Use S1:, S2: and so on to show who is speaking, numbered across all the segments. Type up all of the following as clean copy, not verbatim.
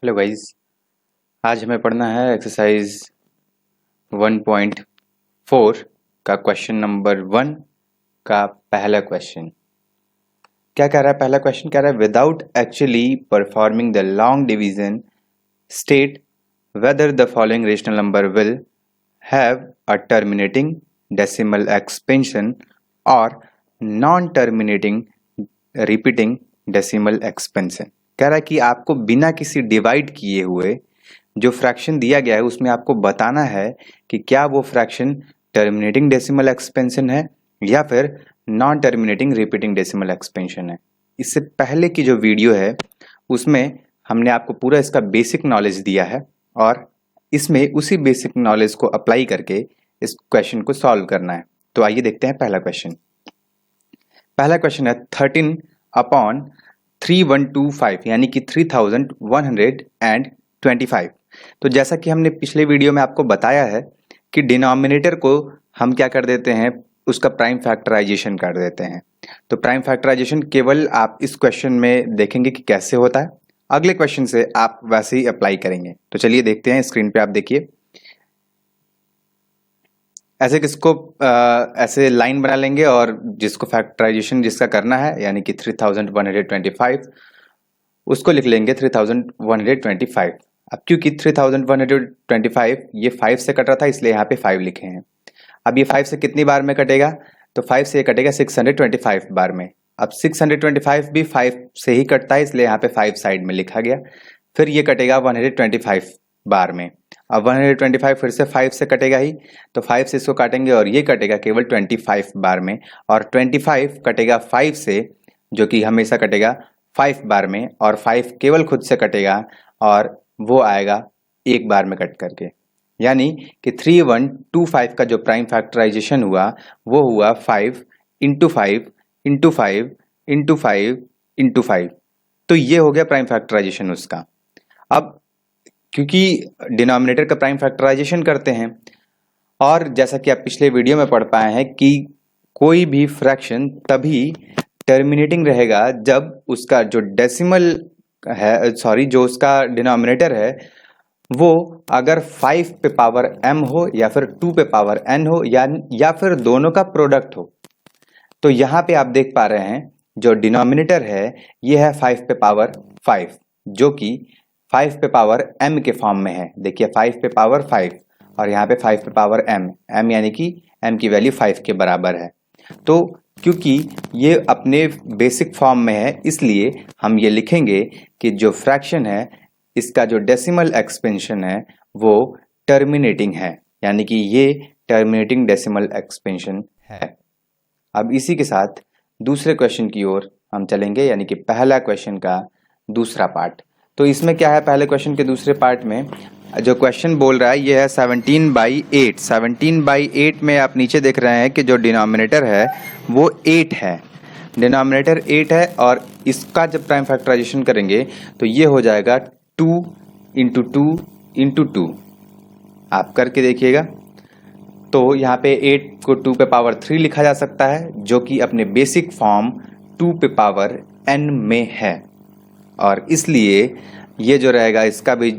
S1: Hello guys, आज हमें पढ़ना है एक्सरसाइज 1.4 का क्वेश्चन नंबर 1 का पहला क्वेश्चन। क्या कह रहा है? पहला क्वेश्चन कह रहा है without actually performing the long division state whether the following rational number will have a terminating decimal expansion और non terminating repeating decimal expansion. कह रहा है कि आपको बिना किसी डिवाइड किए हुए जो फ्रैक्शन दिया गया है उसमें आपको बताना है कि क्या वो फ्रैक्शन टर्मिनेटिंग डेसिमल एक्सपेंशन है या फिर non terminating repeating decimal expansion है। इससे पहले की जो वीडियो है उसमें हमने आपको पूरा इसका बेसिक नॉलेज दिया है और इसमें उसी बेसिक नॉलेज को अप्लाई करके इस क्वेश्चन को सॉल्व करना है। तो आइए देखते हैं पहला क्वेश्चन। पहला क्वेश्चन है 13/3125 यानी कि 3125। तो जैसा कि हमने पिछले वीडियो में आपको बताया है कि डिनोमिनेटर को हम क्या कर देते हैं, उसका प्राइम फैक्टराइजेशन कर देते हैं। तो प्राइम फैक्टराइजेशन केवल आप इस क्वेश्चन में देखेंगे कि कैसे होता है, अगले क्वेश्चन से आप वैसे ही अप्लाई करेंगे। तो चलिए देखते हैं, स्क्रीन पे आप देखिए। ऐसे किसको ऐसे लाइन बना लेंगे और जिसको फैक्टराइजेशन जिसका करना है यानी कि 3125 उसको लिख लेंगे 3125। अब क्योंकि 3125 ये 5 से कट रहा था इसलिए यहाँ पे 5 लिखे हैं। अब ये 5 से कितनी बार में कटेगा? तो 5 से ये कटेगा 625 बार में। अब 625 भी 5 से ही कटता है इसलिए यहाँ पे 5 साइड में लिखा गया। फिर ये कटेगा 125 बार में। अब 125 फिर से 5 से कटेगा ही, तो 5 से इसको काटेंगे और ये कटेगा केवल 25 बार में। और 25 कटेगा 5 से, जो कि हमेशा कटेगा 5 बार में, और 5 केवल खुद से कटेगा और वो आएगा एक बार में कट करके। यानी कि 3125 का जो प्राइम फैक्टराइजेशन हुआ वो हुआ 5 इंटू 5 इंटू 5 इंटू 5 इंटू 5। तो ये हो गया प्राइम फैक्टराइजेशन उसका। अब क्योंकि डिनोमिनेटर का प्राइम फैक्टराइजेशन करते हैं और जैसा कि आप पिछले वीडियो में पढ़ पाए हैं कि कोई भी फ्रैक्शन तभी टर्मिनेटिंग रहेगा जब उसका जो डेसिमल है, जो उसका डिनोमिनेटर है वो अगर 5 पे पावर m हो या फिर 2 पे पावर n हो या फिर दोनों का प्रोडक्ट हो। तो यहाँ पे आप देख पा रहे हैं जो डिनोमिनेटर है ये है 5 पे पावर 5, जो कि 5 पे पावर m के फॉर्म में है। देखिए 5 पे पावर 5 और यहाँ पे 5 पे पावर m यानी कि m की वैल्यू 5 के बराबर है। तो क्योंकि ये अपने बेसिक फॉर्म में है इसलिए हम ये लिखेंगे कि जो फ्रैक्शन है इसका जो डेसिमल एक्सपेंशन है वो टर्मिनेटिंग है, यानी कि ये टर्मिनेटिंग डेसिमल एक्सपेंशन है। अब इसी के साथ दूसरे क्वेश्चन की ओर हम चलेंगे, यानी कि पहला क्वेश्चन का दूसरा पार्ट। तो इसमें क्या है, पहले क्वेश्चन के दूसरे पार्ट में जो क्वेश्चन बोल रहा है ये है 17/8। 17/8 में आप नीचे देख रहे हैं कि जो डिनोमिनेटर है वो 8 है, डिनोमिनेटर 8 है और इसका जब प्राइम फैक्टराइजेशन करेंगे तो ये हो जाएगा 2 इंटू 2 इंटू 2। आप करके देखिएगा। तो यहाँ पे 8 को 2 पे पावर 3 लिखा जा सकता है, जो कि अपने बेसिक फॉर्म 2 पे पावर n में है, और इसलिए ये जो रहेगा इसका भी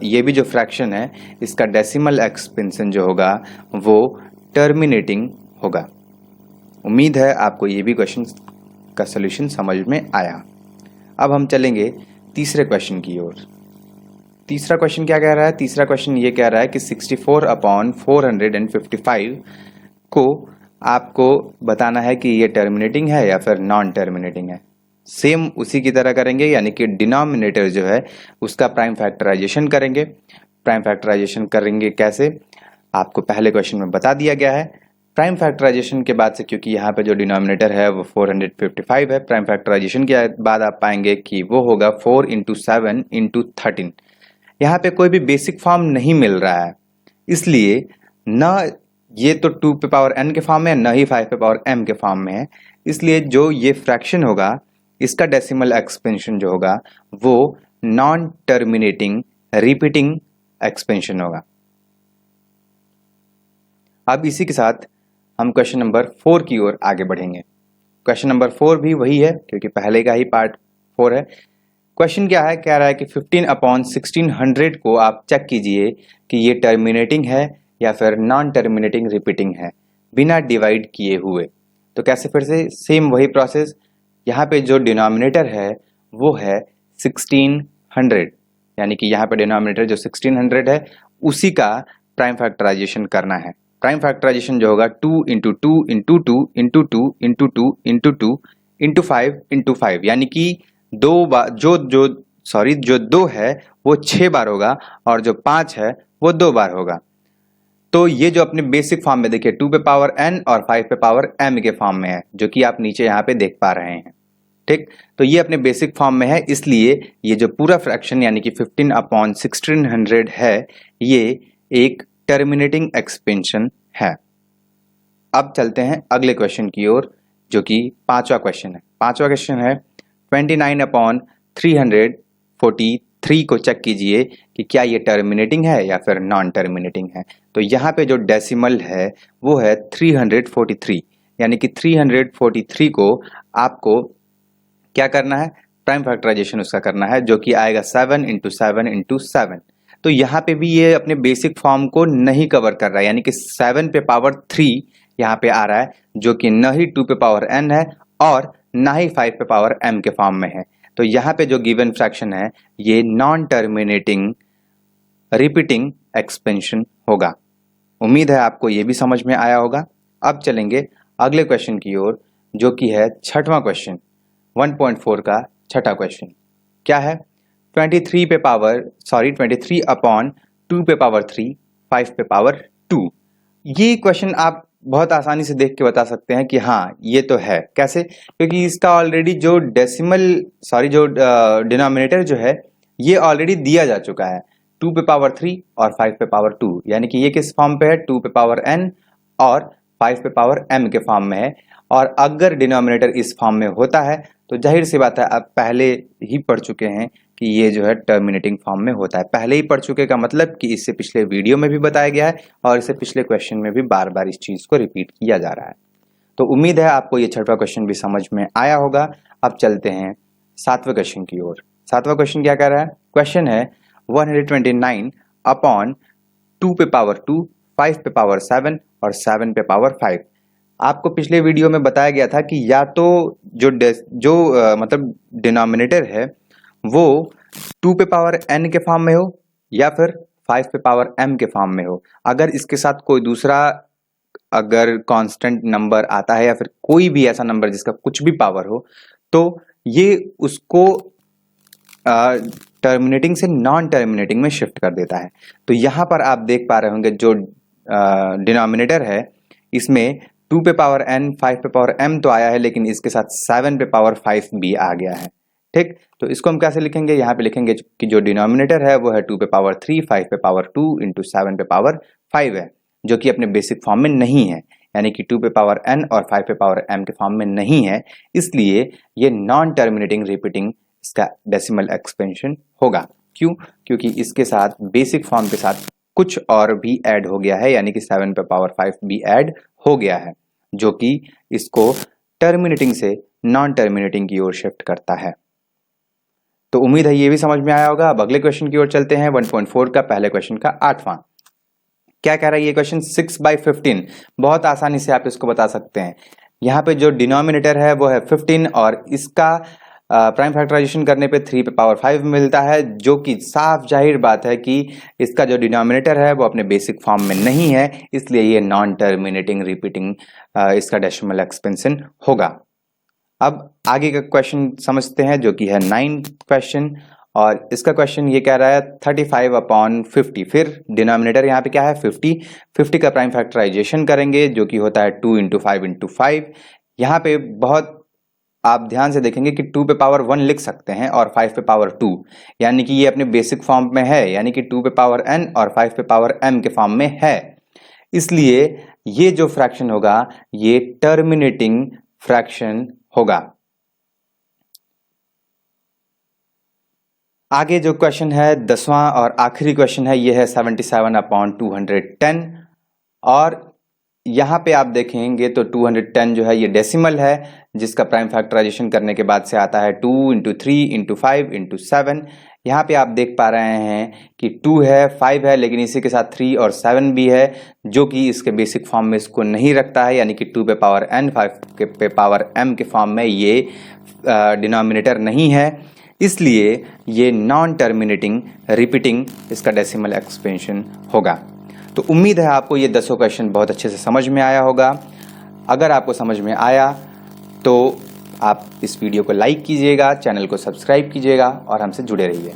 S1: ये भी जो फ्रैक्शन है इसका डेसिमल एक्सपेंशन जो होगा वो टर्मिनेटिंग होगा। उम्मीद है आपको ये भी क्वेश्चन का सलूशन समझ में आया। अब हम चलेंगे तीसरे क्वेश्चन की ओर। तीसरा क्वेश्चन क्या कह रहा है? तीसरा क्वेश्चन ये कह रहा है कि 64/455 को आपको बताना है कि ये टर्मिनेटिंग है या फिर नॉन टर्मिनेटिंग है। सेम उसी की तरह करेंगे, यानी कि डिनोमिनेटर जो है उसका प्राइम फैक्टराइजेशन करेंगे। प्राइम फैक्टराइजेशन करेंगे कैसे, आपको पहले क्वेश्चन में बता दिया गया है। प्राइम फैक्टराइजेशन के बाद से, क्योंकि यहाँ पे जो डिनोमिनेटर है वो 455 है, प्राइम फैक्टराइजेशन के बाद आप पाएंगे कि वो होगा 4 इंटू 7 इंटू 13। यहाँ पे कोई भी बेसिक फॉर्म नहीं मिल रहा है, इसलिए न ये तो 2 पे पावर n के फॉर्म में है, न ही 5 पे पावर m के फॉर्म में है। इसलिए जो ये फ्रैक्शन होगा इसका डेसिमल एक्सपेंशन जो होगा वो नॉन टर्मिनेटिंग रिपीटिंग एक्सपेंशन होगा। अब इसी के साथ हम क्वेश्चन नंबर 4 की ओर आगे बढ़ेंगे। क्वेश्चन नंबर 4 भी वही है क्योंकि पहले का ही पार्ट 4 है। क्वेश्चन क्या है, कह रहा है कि 15/1600 को आप चेक कीजिए कि ये टर्मिनेटिंग है या फिर नॉन टर्मिनेटिंग रिपीटिंग है बिना डिवाइड किए हुए। तो कैसे, फिर से सेम वही प्रोसेस। यहाँ पे जो डिनोमिनेटर है वो है 1600, यानी कि यहाँ पे डिनोमिनेटर जो 1600 है उसी का प्राइम फैक्टराइजेशन करना है। प्राइम फैक्टराइजेशन जो होगा 2 into 2 into 2 into 2 into 2 into 2 into 5 into 5, यानी कि दो बार जो 2 है वो 6 बार होगा और जो 5 है वो 2 बार होगा। तो ये जो अपने बेसिक फॉर्म में देखिए 2 पे पावर n और 5 पे पावर m के फॉर्म में है, जो कि आप नीचे यहाँ पे देख पा रहे हैं। ठीक, तो ये अपने बेसिक फॉर्म में है, इसलिए ये जो पूरा फ्रैक्शन यानी कि 15/1600 है ये एक टर्मिनेटिंग एक्सपेंशन है। अब चलते हैं अगले क्वेश्चन की ओर, जो कि पांचवा क्वेश्चन है। पांचवा क्वेश्चन है 29/343 को चेक कीजिए कि क्या ये टर्मिनेटिंग है या फिर नॉन टर्मिनेटिंग है। तो यहाँ पे जो डेसिमल है वो है 343, यानी कि 343 को आपको क्या करना है, प्राइम फैक्टराइजेशन उसका करना है, जो कि आएगा 7 इंटू 7 इंटू 7। तो यहाँ पे भी ये अपने बेसिक फॉर्म को नहीं कवर कर रहा है, यानी कि 7 पे पावर 3 यहाँ पे आ रहा है, जो कि न ही 2 पे पावर n है और ना ही 5 पे पावर m के फॉर्म में है। तो यहाँ पे जो गिवन फ्रैक्शन है ये नॉन टर्मिनेटिंग रिपीटिंग एक्सपेंशन होगा। उम्मीद है आपको ये भी समझ में आया होगा। अब चलेंगे अगले क्वेश्चन की ओर, जो कि है छठवां क्वेश्चन, 1.4 का छठा क्वेश्चन। क्या है, 23 अपॉन 2 पे पावर 3 5 पे पावर 2। ये क्वेश्चन आप बहुत आसानी से देख के बता सकते हैं कि हाँ ये तो है। कैसे, क्योंकि इसका ऑलरेडी जो डिनोमिनेटर जो है ये ऑलरेडी दिया जा चुका है, 2 पे पावर 3 और 5 पे पावर 2, यानी कि ये किस फॉर्म पे है, 2 पे पावर n और 5 पे पावर m के फॉर्म में है। और अगर डिनोमिनेटर इस फॉर्म में होता है तो जाहिर सी बात है आप पहले ही पढ़ चुके हैं कि ये जो है टर्मिनेटिंग फॉर्म में होता है। पहले ही पढ़ चुके का मतलब कि इससे पिछले वीडियो में भी बताया गया है और इससे पिछले क्वेश्चन में भी बार बार इस चीज को रिपीट किया जा रहा है। तो उम्मीद है आपको ये छठवां क्वेश्चन भी समझ में आया होगा। अब चलते हैं सातवें क्वेश्चन की ओर। सातवां क्वेश्चन क्या कह रहा है, क्वेश्चन है 129 अपॉन 2 पे पावर 2 5 पे पावर 7 और 7 पे पावर 5। आपको पिछले वीडियो में बताया गया था कि या तो मतलब डिनोमिनेटर है वो 2 पे पावर n के फॉर्म में हो या फिर 5 पे पावर m के फॉर्म में हो। अगर इसके साथ कोई दूसरा अगर कांस्टेंट नंबर आता है या फिर कोई भी ऐसा नंबर जिसका कुछ भी पावर हो तो ये उसको टर्मिनेटिंग से नॉन टर्मिनेटिंग में शिफ्ट कर देता है। तो यहां पर आप देख पा रहे होंगे जो डिनोमिनेटर है इसमें 2 पे पावर n 5 पे पावर m तो आया है, लेकिन इसके साथ 7 पे पावर 5 भी आ गया है। ठीक, तो इसको हम कैसे लिखेंगे, यहाँ पे लिखेंगे कि जो डिनोमिनेटर है वो है 2 पे पावर 3 5 पे पावर 2 इंटू 7 पे पावर 5 है, जो कि अपने बेसिक फॉर्म में नहीं है, यानी कि 2 पे पावर n और 5 पे पावर m के फॉर्म में नहीं है, इसलिए ये नॉन टर्मिनेटिंग रिपीटिंग इसका डेसिमल एक्सपेंशन होगा। क्यों, क्योंकि इसके साथ बेसिक फॉर्म के साथ कुछ और भी ऐड हो गया है, यानी कि 7 पे पावर 5 भी ऐड हो गया है, जो कि इसको टर्मिनेटिंग से नॉन टर्मिनेटिंग की ओर शिफ्ट करता है। तो उम्मीद है ये भी समझ में आया होगा। अब अगले क्वेश्चन की ओर चलते हैं, 1.4 का पहले क्वेश्चन का आठवां। क्या कह रहा है ये क्वेश्चन, 6/15। बहुत आसानी से आप इसको बता सकते हैं। यहाँ पे जो डिनोमिनेटर है वो है 15 और इसका प्राइम फैक्टराइजेशन करने पे 3 पे पावर 5 मिलता है, जो कि साफ जाहिर बात है कि इसका जो डिनोमिनेटर है वो अपने बेसिक फॉर्म में नहीं है, इसलिए ये नॉन टर्मिनेटिंग रिपीटिंग इसका डेसिमल एक्सपेंशन होगा। अब आगे का क्वेश्चन समझते हैं, जो कि है 9th क्वेश्चन, और इसका क्वेश्चन ये कह रहा है 35/50। फिर डिनोमिनेटर यहाँ पे क्या है 50 का प्राइम फैक्टराइजेशन करेंगे, जो कि होता है 2 इंटू 5 इंटू 5। यहाँ पे बहुत आप ध्यान से देखेंगे कि 2 पे पावर 1 लिख सकते हैं और 5 पे पावर 2, यानी कि ये अपने बेसिक फॉर्म में है, यानी कि 2 पे पावर n और 5 पे पावर m के फॉर्म में है, इसलिए ये जो फ्रैक्शन होगा ये टर्मिनेटिंग फ्रैक्शन होगा। आगे जो क्वेश्चन है 10वां और आखिरी क्वेश्चन है, ये है 77/210, और यहाँ पे आप देखेंगे तो 210 जो है ये डेसिमल है, जिसका प्राइम फैक्टराइजेशन करने के बाद से आता है 2 इंटू 3 इंटू 5 इंटू 7। यहाँ पे आप देख पा रहे हैं कि 2 है, 5 है, लेकिन इसी के साथ 3 और 7 भी है, जो कि इसके बेसिक फॉर्म में इसको नहीं रखता है, यानी कि 2 पे पावर n 5 पे पावर m के फॉर्म में ये डिनोमिनेटर नहीं है, इसलिए ये नॉन टर्मिनेटिंग रिपीटिंग इसका डेसिमल एक्सपेंशन होगा। तो उम्मीद है आपको ये 10 क्वेश्चन बहुत अच्छे से समझ में आया होगा। अगर आपको समझ में आया तो आप इस वीडियो को लाइक कीजिएगा, चैनल को सब्सक्राइब कीजिएगा और हमसे जुड़े रहिए।